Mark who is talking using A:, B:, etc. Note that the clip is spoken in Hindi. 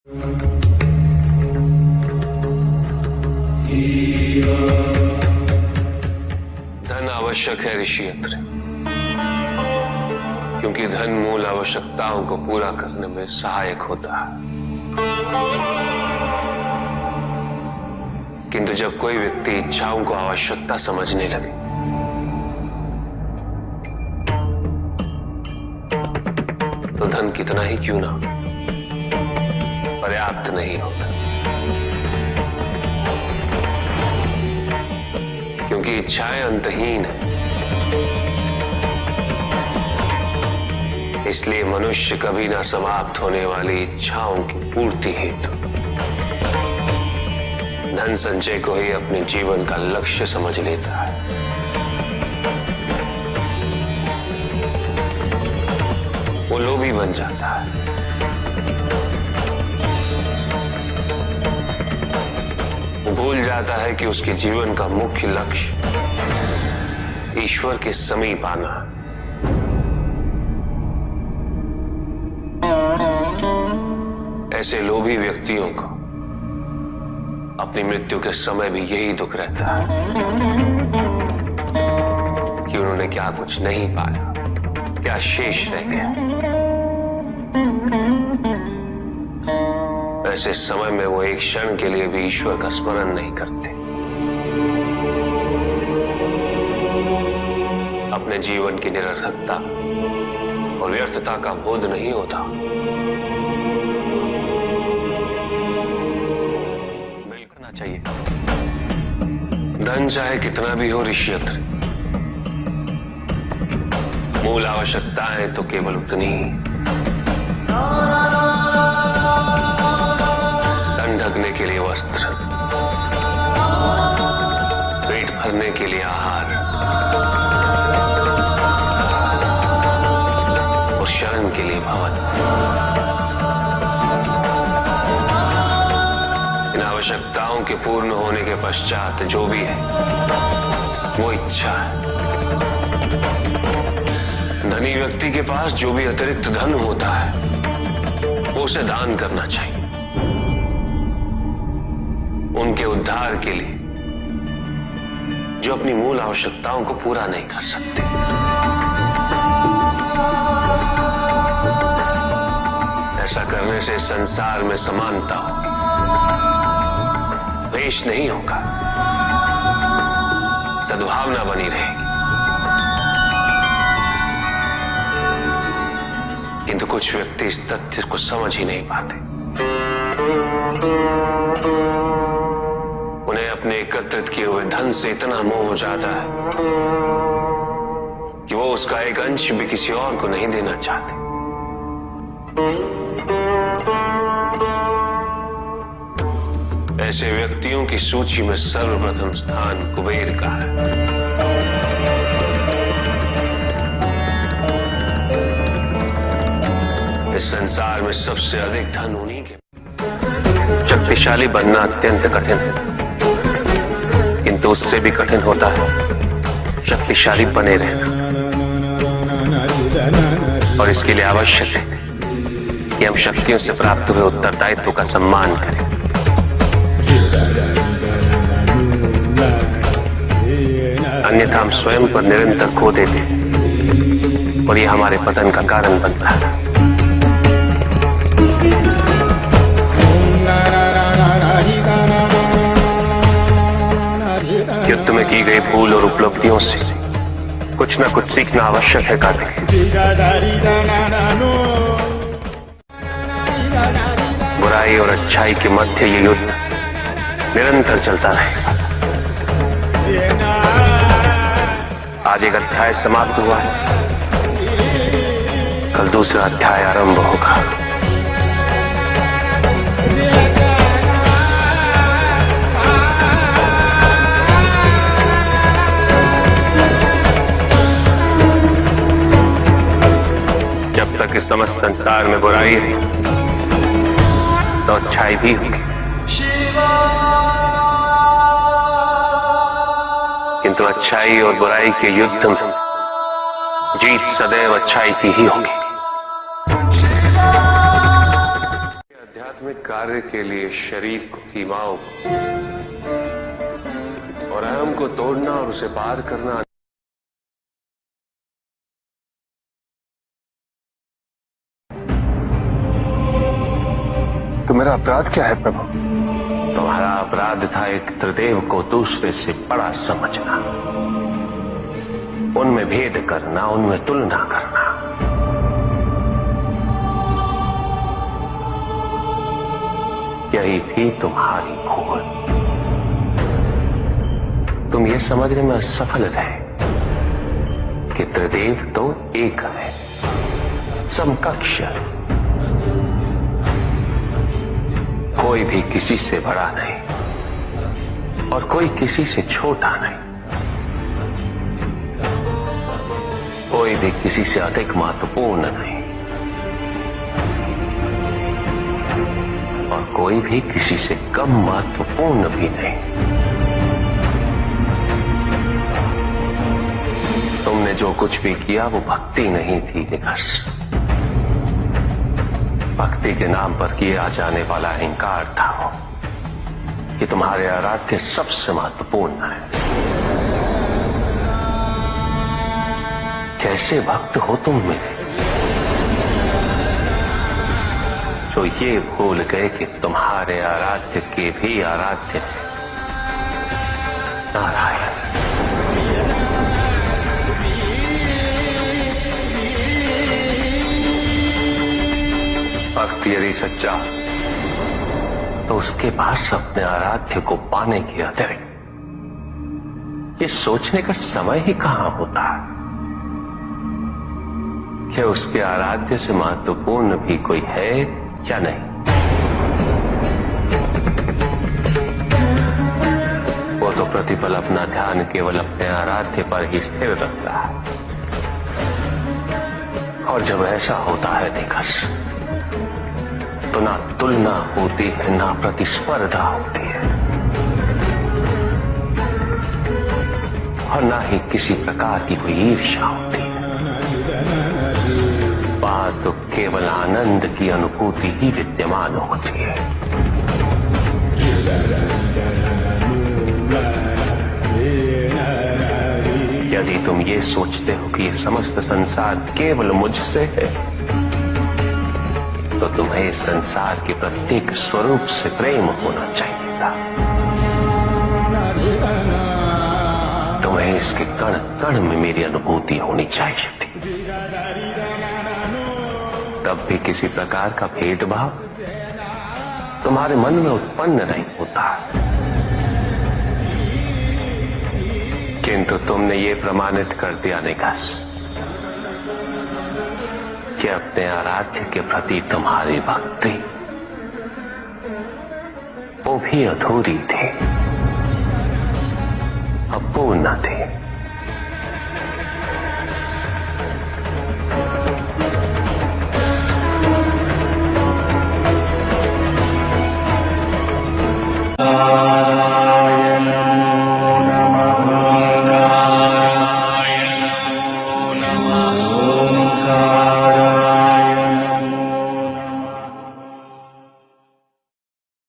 A: धन आवश्यक है ऋषि अत्रि, क्योंकि धन मूल आवश्यकताओं को पूरा करने में सहायक होता है। किंतु जब कोई व्यक्ति इच्छाओं को आवश्यकता समझने लगे तो धन कितना ही क्यों ना पर्याप्त नहीं होता, क्योंकि इच्छाएं अंतहीन है। इसलिए मनुष्य कभी ना समाप्त होने वाली इच्छाओं की पूर्ति हेतु धन संचय को ही अपने जीवन का लक्ष्य समझ लेता है। वो लोभी बन जाता है। वो भूल जाता है कि उसके जीवन का मुख्य लक्ष्य ईश्वर के समीप आना है। ऐसे लोभी व्यक्तियों को अपनी मृत्यु के समय भी यही दुख रहता है कि उन्होंने क्या कुछ नहीं पाया, क्या शेष रह गया। ऐसे समय में वो एक क्षण के लिए भी ईश्वर का स्मरण नहीं करते। अपने जीवन की निरर्थकता और व्यर्थता का बोध नहीं होता। मिलना चाहिए। धन चाहे कितना भी हो ऋषि अत्रि, मूल आवश्यकताएं तो केवल उतनी ही। तन ढकने के लिए वस्त्र, पेट भरने के लिए आहार और शरण के लिए भवन। इन आवश्यकताओं के पूर्ण होने के पश्चात जो भी है वो इच्छा है। धनी व्यक्ति के पास जो भी अतिरिक्त धन होता है वो उसे दान करना चाहिए, उनके उद्धार के लिए जो अपनी मूल आवश्यकताओं को पूरा नहीं कर सकते। ऐसा करने से संसार में समानता होगी, द्वेष नहीं होगा, सद्भावना बनी रहेगी। किंतु कुछ व्यक्ति इस तथ्य को समझ ही नहीं पाते। उन्हें अपने एकत्रित किए हुए धन से इतना मोह हो जाता है कि वो उसका एक अंश भी किसी और को नहीं देना चाहते। ऐसे व्यक्तियों की सूची में सर्वप्रथम स्थान कुबेर का है। इस संसार में सबसे अधिक धन उन्हीं के। शक्तिशाली बनना अत्यंत कठिन है, किंतु उससे भी कठिन होता है शक्तिशाली बने रहना। और इसके लिए आवश्यक है कि हम शक्तियों से प्राप्त हुए उत्तरदायित्व का सम्मान करें। अन्यथा हम स्वयं पर निरंतर खो देते हैं और ये हमारे पतन का कारण बनता है। युद्ध में की गई भूल और उपलब्धियों से कुछ न कुछ सीखना आवश्यक है कार्तिक। बुराई और अच्छाई के मध्य ये युद्ध निरंतर चलता रहेगा। आज एक अध्याय समाप्त हुआ है, कल दूसरा अध्याय आरंभ होगा। जब तक इस समस्त संसार में बुराई है तो अच्छाई भी होगी, किंतु अच्छाई और बुराई के युद्ध में जीत सदैव अच्छाई की ही होगी। प्राथमिक कार्य के लिए शरीर को, सीमाओं को और अहम को तोड़ना और उसे पार करना
B: तो मेरा अपराध क्या है प्रभु?
A: तुम्हारा अपराध था एक त्रिदेव को दूसरे से बड़ा समझना, उनमें भेद करना, उनमें तुलना करना। यही थी तुम्हारी भूल। तुम ये समझने में असफल रहे कि त्रिदेव तो एक है, समकक्ष, कोई भी किसी से बड़ा नहीं और कोई किसी से छोटा नहीं, कोई भी किसी से अधिक महत्वपूर्ण नहीं और कोई भी किसी से कम महत्वपूर्ण भी नहीं। तुमने जो कुछ भी किया वो भक्ति नहीं थी निकस। भक्ति के नाम पर किया जाने वाला अहंकार था वो कि तुम्हारे आराध्य सबसे महत्वपूर्ण है। कैसे भक्त हो तुम मेरे, जो ये भूल गए कि तुम्हारे आराध्य के भी आराध्य नारायण। भक्त यदि सच्चा तो उसके पास अपने आराध्य को पाने के अतिरिक्त ये सोचने का समय ही कहां होता है कि उसके आराध्य से महत्वपूर्ण भी कोई है या नहीं। वो तो प्रतिपल अपना ध्यान केवल अपने आराध्य पर ही स्थिर रखता है और जब ऐसा होता है दिखस तो ना तुलना होती है, ना प्रतिस्पर्धा होती है और ना ही किसी प्रकार की कोई ईर्ष्या होती है। बात तो केवल आनंद की अनुभूति ही विद्यमान होती है। यदि तुम ये सोचते हो कि ये समस्त संसार केवल मुझसे है तो तुम्हें इस संसार के प्रत्येक स्वरूप से प्रेम होना चाहिए था। तुम्हें इसके कण कण में मेरी अनुभूति होनी चाहिए थी। तब भी किसी प्रकार का भेदभाव तुम्हारे मन में उत्पन्न नहीं होता, किंतु तुमने ये प्रमाणित कर दिया निकास कि अपने आराध्य के प्रति तुम्हारी भक्ति वो भी अधूरी थी, अपूर्ण थी।